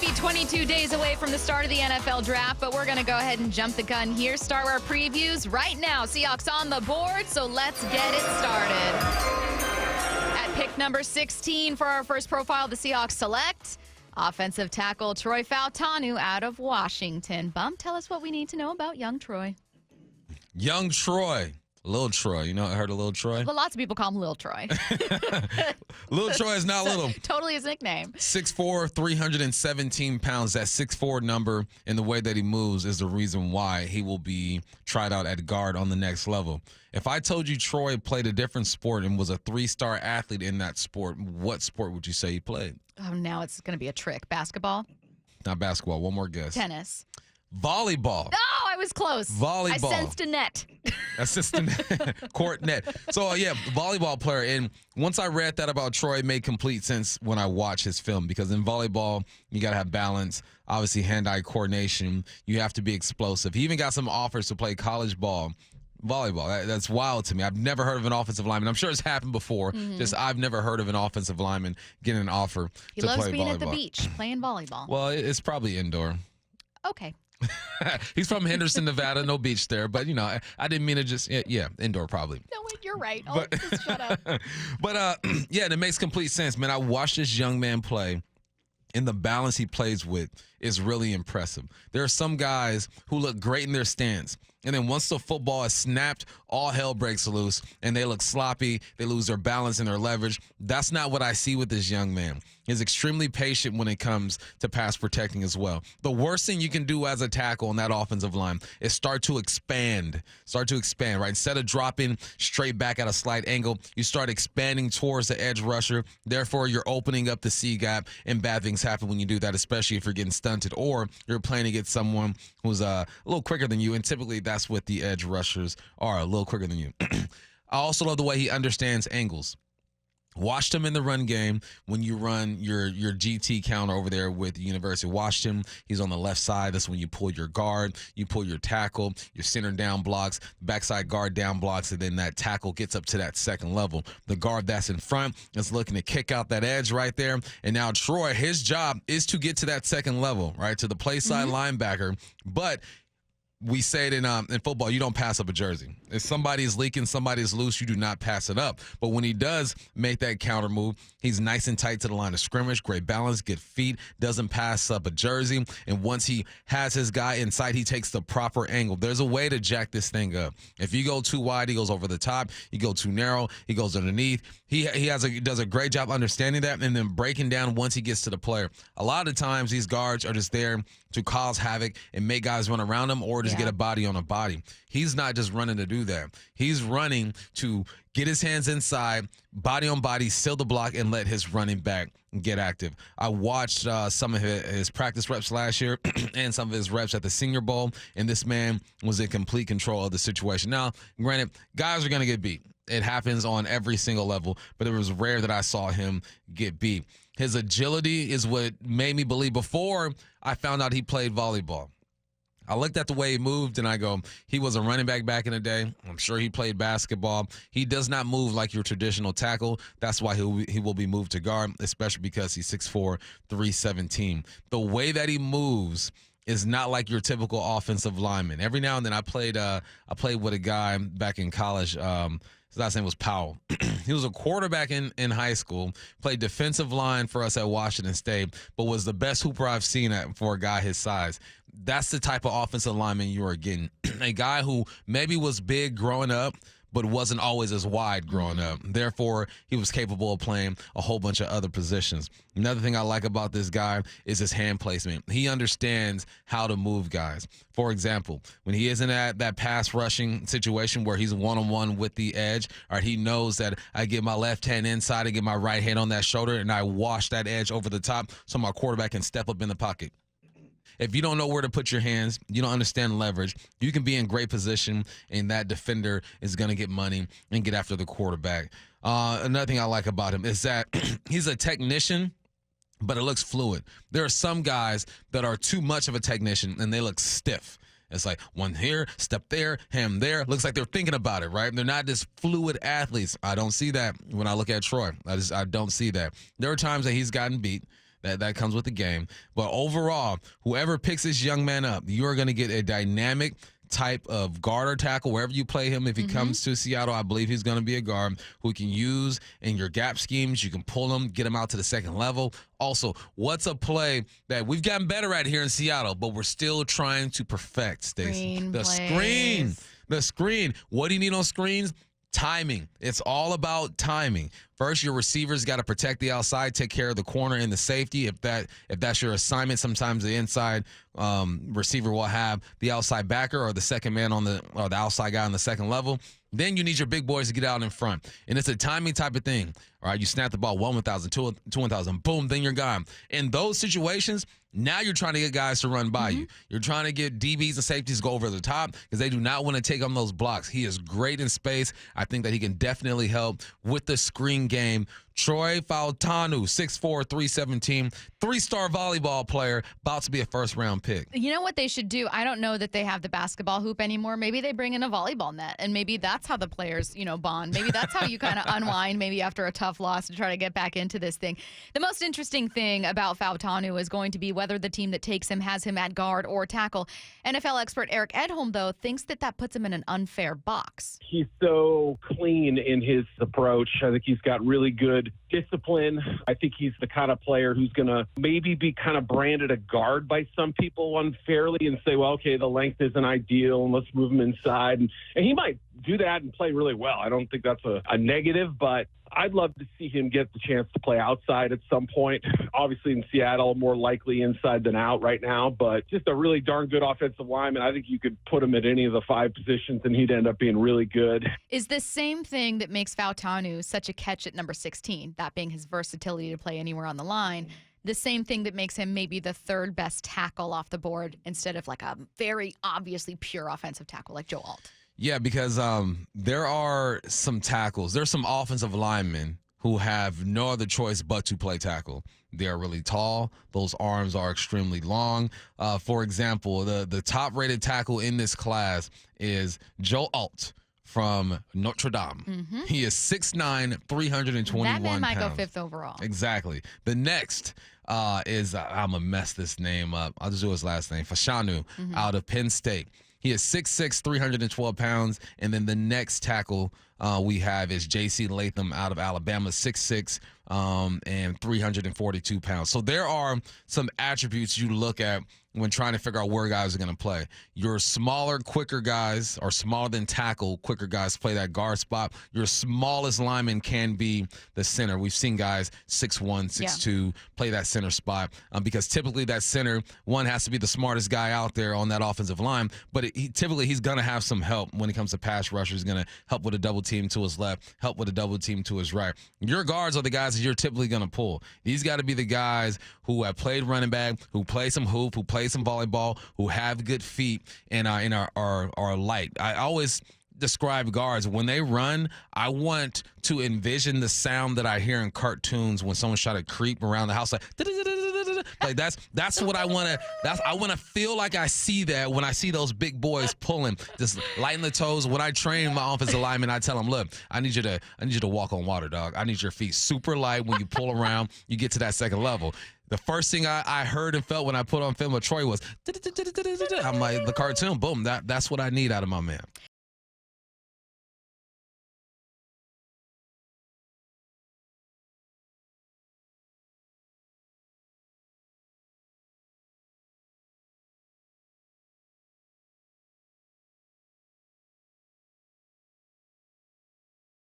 be 22 days away from the start of the NFL draft, but we're going to go ahead and jump the gun here. Start our previews right now. Seahawks on the board, so let's get it started. At pick number 16 for our first profile, the Seahawks select offensive tackle Troy Fautanu out of Washington. Bump, tell us what we need to know about young Troy. Young Troy. Little Troy. You know, I heard of Little Troy? Well, lots of people call him Lil Troy. Little Troy is not little. Totally his nickname. 6'4", 317 pounds. That 6'4" number and the way that he moves is the reason why he will be tried out at guard on the next level. If I told you Troy played a different sport and was a 3-star athlete in that sport, what sport would you say he played? Oh, now it's going to be a trick. Basketball? Not basketball. One more guess. Tennis. Volleyball. Oh, I was close. Volleyball. I sensed a net. Assistant court net. So, yeah, volleyball player. And once I read that about Troy, it made complete sense when I watched his film, because in volleyball, you got to have balance, obviously hand-eye coordination. You have to be explosive. He even got some offers to play college ball. Volleyball, that's wild to me. I've never heard of an offensive lineman. I'm sure it's happened before. Just I've never heard of an offensive lineman getting an offer He to play volleyball. loves being at the beach playing volleyball. Well, it's probably indoor. Okay. He's from Henderson, Nevada. No beach there. But, you know, I didn't mean to just, yeah, indoor probably. No, wait, you're right. Just shut up. But, yeah, it makes complete sense, man. I watched this young man play, and the balance he plays with is really impressive. There are some guys who look great in their stance, and then once the football is snapped, all hell breaks loose, and they look sloppy. They lose their balance and their leverage. That's not what I see with this young man. He's extremely patient when it comes to pass protecting as well. The worst thing you can do as a tackle in that offensive line is start to expand, right? Instead of dropping straight back at a slight angle, you start expanding towards the edge rusher. Therefore, you're opening up the C gap, and bad things happen when you do that, especially if you're getting stunted or you're playing against someone who's a little quicker than you, and typically that's what the edge rushers are, a little quicker than you. I also love the way he understands angles. Watched him in the run game when you run your GT counter over there with the university. Watched him. He's on the left side. That's when you pull your guard, you pull your tackle, your center down blocks, backside guard down blocks, and then that tackle gets up to that second level. The guard that's in front is looking to kick out that edge right there. And now Troy, his job is to get to that second level, right, to the play side linebacker. But we say it in football, you don't pass up a jersey. If somebody's leaking, somebody's loose, you do not pass it up. But when he does make that counter move, he's nice and tight to the line of scrimmage, great balance, good feet, doesn't pass up a jersey. And once he has his guy inside, he takes the proper angle. There's a way to jack this thing up. If you go too wide, he goes over the top. You go too narrow, he goes underneath. He does a great job understanding that and then breaking down once he gets to the player. A lot of times, these guards are just there to cause havoc and make guys run around him or just get a body on a body. He's not just running to do that. He's running to get his hands inside, body on body, seal the block, and let his running back get active. I watched some of his practice reps last year and some of his reps at the Senior Bowl, and this man was in complete control of the situation. Now, granted, guys are going to get beat. It happens on every single level, but it was rare that I saw him get beat. His agility is what made me believe before I found out he played volleyball. I looked at the way he moved, and I go, he was a running back in the day. I'm sure he played basketball. He does not move like your traditional tackle. That's why he will be moved to guard, especially because he's 6'4", 317. The way that he moves is not like your typical offensive lineman. Every now and then I played with a guy back in college. His last name was Powell. He was a quarterback in high school, played defensive line for us at Washington State, but was the best hooper I've seen for a guy his size. That's the type of offensive lineman you are getting. A guy who maybe was big growing up, but wasn't always as wide growing up. Therefore, he was capable of playing a whole bunch of other positions. Another thing I like about this guy is his hand placement. He understands how to move guys. For example, when he is in that pass rushing situation where he's one-on-one with the edge, all right, he knows that I get my left hand inside, I get my right hand on that shoulder, and I wash that edge over the top so my quarterback can step up in the pocket. If you don't know where to put your hands, you don't understand leverage, you can be in great position, and that defender is going to get money and get after the quarterback. Another thing I like about him is that he's a technician, but it looks fluid. There are some guys that are too much of a technician, and they look stiff. It's like one here, step there, ham there. Looks like they're thinking about it, right? They're not just fluid athletes. I don't see that when I look at Troy. I don't see that. There are times that he's gotten beat. That comes with the game. But overall, whoever picks this young man up, you're going to get a dynamic type of guard or tackle wherever you play him. If he comes to Seattle, I believe he's going to be a guard who you can use in your gap schemes. You can pull him, get him out to the second level. Also, what's a play that we've gotten better at here in Seattle, but we're still trying to perfect, Stacey? The screen. What do you need on screens? Timing. It's all about timing. First, your receivers got to protect the outside, take care of the corner and the safety. If that's your assignment, sometimes the inside receiver will have the outside backer or the second man or the outside guy on the second level. Then you need your big boys to get out in front. And it's a timing type of thing. All right, you snap the ball 1,000, 2,000, boom, then you're gone. In those situations, now you're trying to get guys to run by you. You're trying to get DBs and safeties to go over the top because they do not want to take on those blocks. He is great in space. I think that he can definitely help with the screen game. Troy Fautanu, 6'4", 317, three-star volleyball player, about to be a first-round pick. You know what they should do? I don't know that they have the basketball hoop anymore. Maybe they bring in a volleyball net, and maybe that's how the players, bond. Maybe that's how you kind of unwind maybe after a tough loss to try to get back into this thing. The most interesting thing about Fautanu is going to be whether the team that takes him has him at guard or tackle. NFL expert Eric Edholm, though, thinks that puts him in an unfair box. He's so clean in his approach. I think he's got really good discipline. I think he's the kind of player who's going to maybe be kind of branded a guard by some people unfairly and say, well, okay, the length isn't ideal and let's move him inside. And he might do that and play really well. I don't think that's a negative, but I'd love to see him get the chance to play outside at some point. Obviously in Seattle, more likely inside than out right now, but just a really darn good offensive lineman. I think you could put him at any of the 5 positions and he'd end up being really good. Is the same thing that makes Fautanu such a catch at number 16, that being his versatility to play anywhere on the line, the same thing that makes him maybe the third best tackle off the board instead of like a very obviously pure offensive tackle like Joe Alt? Yeah, because there are some tackles. There's some offensive linemen who have no other choice but to play tackle. They are really tall. Those arms are extremely long. For example, the top-rated tackle in this class is Joe Alt from Notre Dame. He is 6'9", 321 That man might pounds. go 5th overall. Exactly. The next is, I'm going to mess this name up. I'll just do his last name, Fautanu, out of Penn State. He is 6'6", 312 pounds. And then the next tackle we have is J.C. Latham out of Alabama, 6'6", and 342 pounds. So there are some attributes you look at when trying to figure out where guys are going to play. Your smaller, quicker guys, or smaller than tackle, quicker guys play that guard spot. Your smallest lineman can be the center. We've seen guys 6'1", 6'2", play that center spot because typically that center, one, has to be the smartest guy out there on that offensive line, but typically he's going to have some help when it comes to pass rushers. He's going to help with a double team to his left, help with a double team to his right. Your guards are the guys that you're typically going to pull. These got to be the guys who have played running back, who play some hoop, who play some volleyball, who have good feet, and are light. I always describe guards when they run. I want to envision the sound that I hear in cartoons when someone's trying to creep around the house, like that's what I want to. I want to feel like I see that when I see those big boys pulling, just lighten the toes. When I train my offensive lineman, I tell them, look, I need you to walk on water, dog. I need your feet super light when you pull around. You get to that second level. The first thing I heard and felt when I put on film with Troy was, I'm like, the cartoon, boom, that's what I need out of my man.